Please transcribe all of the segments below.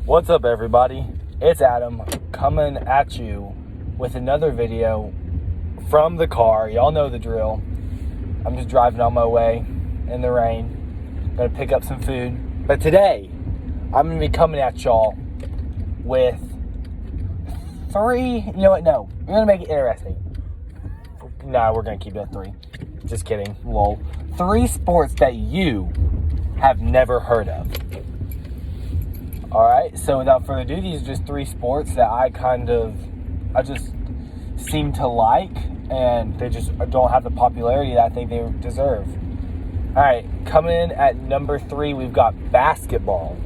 What's up, everybody? It's Adam coming at you with another video from the car. Y'all know the drill. I'm just driving on my way in the rain. Gonna pick up some food. But today, I'm gonna be coming at y'all with three. You know what? No, we're gonna make it interesting. Nah, we're gonna keep it at three. Just kidding. Lol. 3 sports that you have never heard of. Alright, so without further ado, these are just 3 sports that I just seem to like, and they just don't have the popularity that I think they deserve. Alright, coming in at number 3, we've got basketball.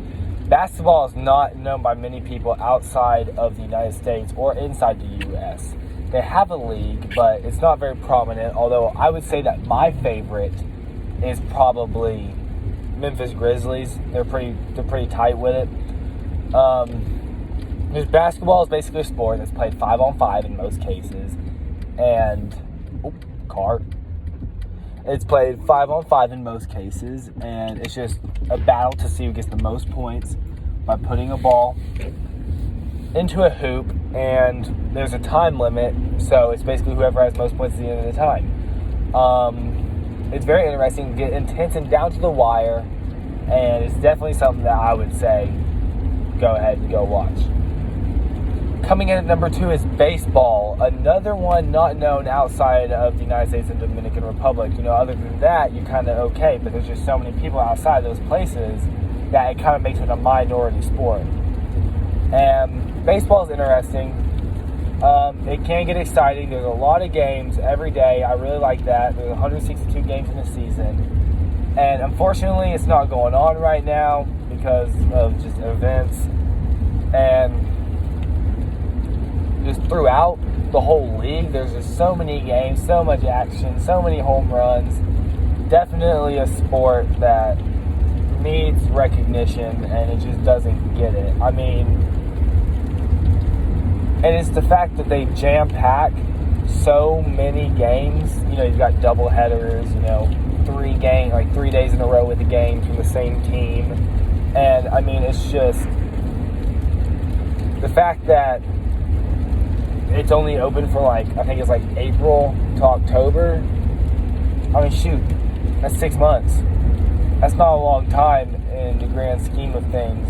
Basketball is not known by many people outside of the United States or inside the U.S. They have a league, but it's not very prominent, although I would say that my favorite is probably Memphis Grizzlies. They're pretty tight with it. Basketball is basically a sport that's played 5-on-5 in most cases, and it's played 5-on-5 in most cases, and it's just a battle to see who gets the most points by putting a ball into a hoop, and there's a time limit, so it's basically whoever has most points at the end of the time. It's very interesting, get intense and down to the wire, and it's definitely something that I would say go ahead and go watch. Coming in at number 2 is baseball, another one not known outside of the United States and Dominican Republic. You know, other than that, you're kind of okay, but there's just so many people outside those places that it kind of makes it a minority sport. And baseball is interesting. It can get exciting. There's a lot of games every day. I really like that. There's 162 games in a season. And unfortunately, it's not going on right now because of just events. And just throughout the whole league, there's just so many games, so much action, so many home runs. Definitely a sport that needs recognition, and it just doesn't get it. I mean, and it's the fact that they jam-pack so many games. You know, you've got double headers, 3 days in a row with the games from the same team. And, I mean, it's just the fact that it's only open for, I think it's April to October. I mean, shoot, that's 6 months. That's not a long time in the grand scheme of things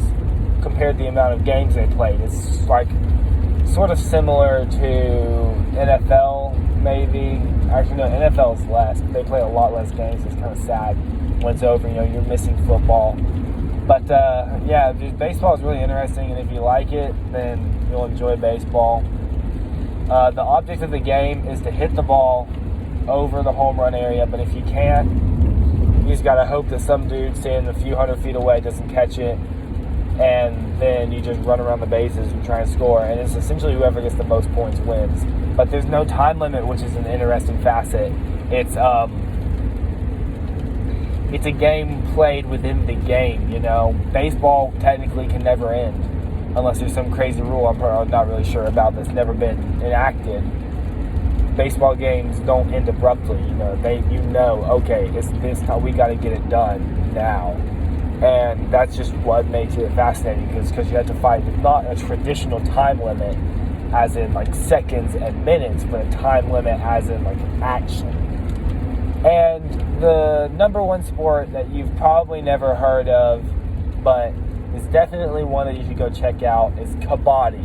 compared to the amount of games they played. It's sort of similar to NFL, maybe. Actually, no, NFL is less. They play a lot less games. It's kind of sad when it's over. You're missing football. But, baseball is really interesting, and if you like it, then you'll enjoy baseball. The object of the game is to hit the ball over the home run area, but if you can't, you just got to hope that some dude standing a few hundred feet away doesn't catch it, and then you just run around the bases and try and score, and it's essentially whoever gets the most points wins. But there's no time limit, which is an interesting facet. It's a game played within the game, Baseball technically can never end unless there's some crazy rule I'm not really sure about that's never been enacted. Baseball games don't end abruptly, okay, it's this time, we got to get it done now. And that's just what makes it fascinating, because you have to fight not a traditional time limit as in seconds and minutes, but a time limit as in action. And the number 1 sport that you've probably never heard of, but is definitely one that you should go check out, is kabaddi.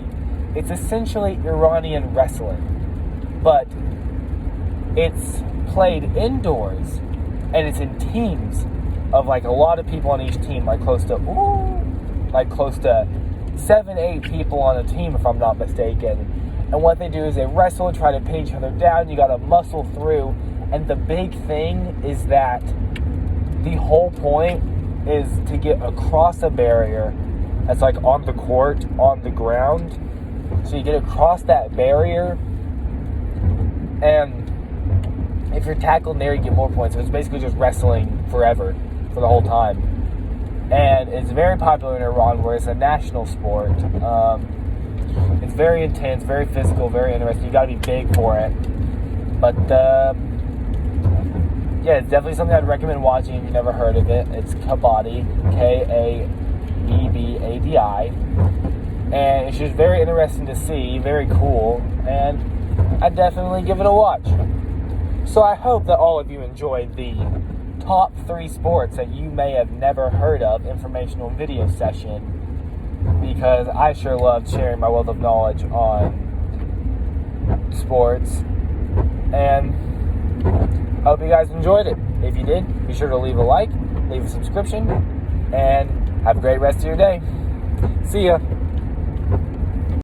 It's essentially Iranian wrestling, but it's played indoors, and it's in teams of a lot of people on each team, close to 7-8 people on a team, if I'm not mistaken. And what they do is they wrestle, try to pin each other down. You got to muscle through, and the big thing is that the whole point is to get across a barrier that's on the court, on the ground. So you get across that barrier, and if you're tackled there, you get more points. So it's basically just wrestling forever, for the whole time. And it's very popular in Iran, where it's a national sport. It's very intense, very physical, very interesting. You got to be big for it. But it's definitely something I'd recommend watching if you've never heard of it. It's kabaddi, Kabadi. which is very interesting to see, very cool, and I'd definitely give it a watch. So I hope that all of you enjoyed the top 3 sports that you may have never heard of informational video session, because I sure loved sharing my wealth of knowledge on sports, and I hope you guys enjoyed it. If you did, be sure to leave a like, leave a subscription, and have a great rest of your day. See ya.